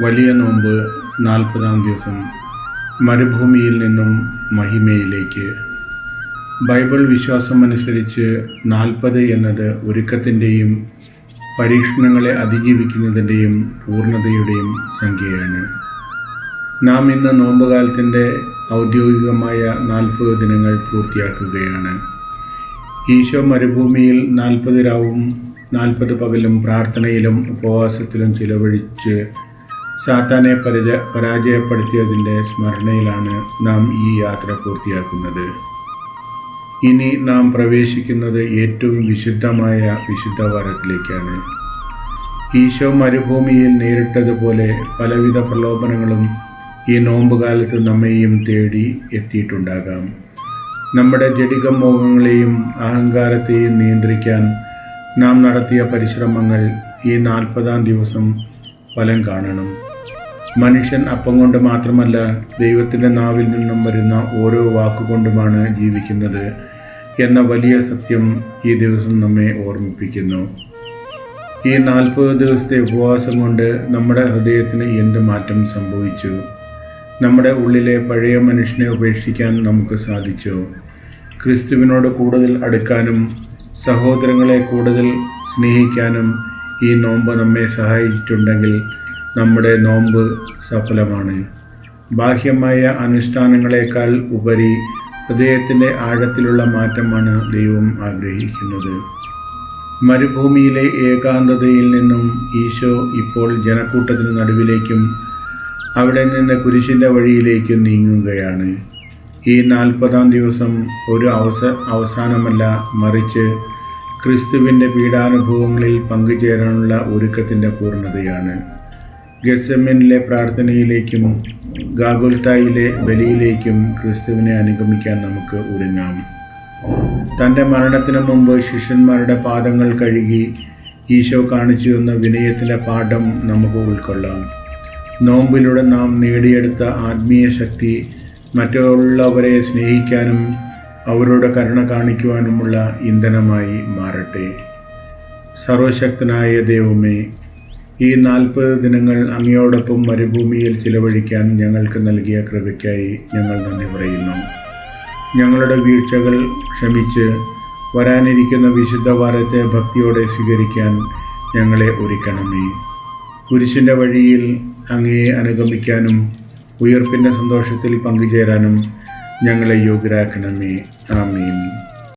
വലിയ നോമ്പ് 40-ാം ദിവസം. മരുഭൂമിയിൽ നിന്നും മഹിമയിലേക്ക്. ബൈബിൾ വിശ്വാസമനുസരിച്ച് 40 എന്നത് ഒരുക്കത്തിൻ്റെയും പരീക്ഷണങ്ങളെ അതിജീവിക്കുന്നതിൻ്റെയും പൂർണ്ണതയുടെയും സംഖ്യയാണ്. നാം ഇന്ന് നോമ്പുകാലത്തിൻ്റെ ഔദ്യോഗികമായ 40 ദിനങ്ങൾ പൂർത്തിയാക്കുകയാണ്. ഈശോ മരുഭൂമിയിൽ 40 രാവും 40 പകലും പ്രാർത്ഥനയിലും ഉപവാസത്തിലും ചിലവഴിച്ച് സാത്താനെ പരാജയപ്പെടുത്തിയതിൻ്റെ സ്മരണയിലാണ് നാം ഈ യാത്ര പൂർത്തിയാക്കുന്നത്. ഇനി നാം പ്രവേശിക്കുന്നത് ഏറ്റവും വിശുദ്ധമായ വിശുദ്ധവാരത്തിലേക്കാണ്. ഈശോ മരുഭൂമിയിൽ നേരിട്ടതുപോലെ പലവിധ പ്രലോഭനങ്ങളും ഈ നോമ്പുകാലത്ത് നമ്മെയും തേടി എത്തിയിട്ടുണ്ടാകാം. നമ്മുടെ ജഡിക മോഹങ്ങളെയും അഹങ്കാരത്തെയും നിയന്ത്രിക്കാൻ നാം നടത്തിയ പരിശ്രമങ്ങൾ ഈ 40-ാം ദിവസം ഫലം കാണണം. മനുഷ്യൻ അപ്പം കൊണ്ട് മാത്രമല്ല, ദൈവത്തിൻ്റെ നാവിൽ നിന്നും വരുന്ന ഓരോ വാക്കുകൊണ്ടുമാണ് ജീവിക്കുന്നത് എന്ന വലിയ സത്യം ഈ ദിവസം നമ്മെ ഓർമ്മിപ്പിക്കുന്നു. ഈ 40 ദിവസത്തെ ഉപവാസം കൊണ്ട് നമ്മുടെ ഹൃദയത്തിന് എന്ത് മാറ്റം സംഭവിച്ചു? നമ്മുടെ ഉള്ളിലെ പഴയ മനുഷ്യനെ ഉപേക്ഷിക്കാൻ നമുക്ക് സാധിച്ചു. ക്രിസ്തുവിനോട് കൂടുതൽ അടുക്കാനും സഹോദരങ്ങളെ കൂടുതൽ സ്നേഹിക്കാനും ഈ നോമ്പ് നമ്മെ സഹായിച്ചിട്ടുണ്ടെങ്കിൽ നമ്മുടെ നോമ്പ് സഫലമാണ്. ബാഹ്യമായ അനുഷ്ഠാനങ്ങളെക്കാൾ ഉപരി ഹൃദയത്തിൻ്റെ ആഴത്തിലുള്ള മാറ്റമാണ് ദൈവം ആഗ്രഹിക്കുന്നത്. മരുഭൂമിയിലെ ഏകാന്തതയിൽ നിന്നും ഈശോ ഇപ്പോൾ ജനക്കൂട്ടത്തിന് നടുവിലേക്കും അവിടെ നിന്ന് കുരിശിൻ്റെ വഴിയിലേക്കും നീങ്ങുകയാണ്. ഈ 40-ാം ദിവസം ഒരു അവസാനമല്ല, മറിച്ച് ക്രിസ്തുവിൻ്റെ പീഡാനുഭവങ്ങളിൽ പങ്കുചേരാനുള്ള ഒരുക്കത്തിൻ്റെ പൂർണ്ണതയാണ്. ഗെത്സെമനിലെ പ്രാർത്ഥനയിലേക്കും ഗാഗുൽത്തായിലെ ബലിയിലേക്കും ക്രിസ്തുവിനെ അനുഗമിക്കാൻ നമുക്ക് ഒരുങ്ങാം. തൻ്റെ മരണത്തിന് മുമ്പ് ശിഷ്യന്മാരുടെ പാദങ്ങൾ കഴുകി ഈശോ കാണിച്ചു തന്ന വിനയത്തിൻ്റെ പാഠം നമുക്ക് ഉൾക്കൊള്ളാം. നോമ്പിലൂടെ നാം നേടിയെടുത്ത ആത്മീയ ശക്തി മറ്റുള്ളവരെ സ്നേഹിക്കാനും അവരോട് കരുണ കാണിക്കുവാനുമുള്ള ഇന്ധനമായി മാറട്ടെ. സർവശക്തനായ ദൈവമേ, ഈ 40 ദിനങ്ങൾ അങ്ങയോടൊപ്പം മരുഭൂമിയിൽ ചിലവഴിക്കാൻ ഞങ്ങൾക്ക് നൽകിയ കൃപയ്ക്കായി ഞങ്ങൾ നന്ദി പറയുന്നു. ഞങ്ങളുടെ വീഴ്ചകൾ ക്ഷമിച്ച് വരാനിരിക്കുന്ന വിശുദ്ധ വാരത്തെ ഭക്തിയോടെ സ്വീകരിക്കാൻ ഞങ്ങളെ ഒരുക്കണമേ. കുരിശിൻ്റെ വഴിയിൽ അങ്ങയെ അനുഗമിക്കാനും ഉയർപ്പിൻ്റെ സന്തോഷത്തിൽ പങ്കുചേരാനും ഞങ്ങളെ യോഗ്യരാക്കണമേ. ആമീൻ.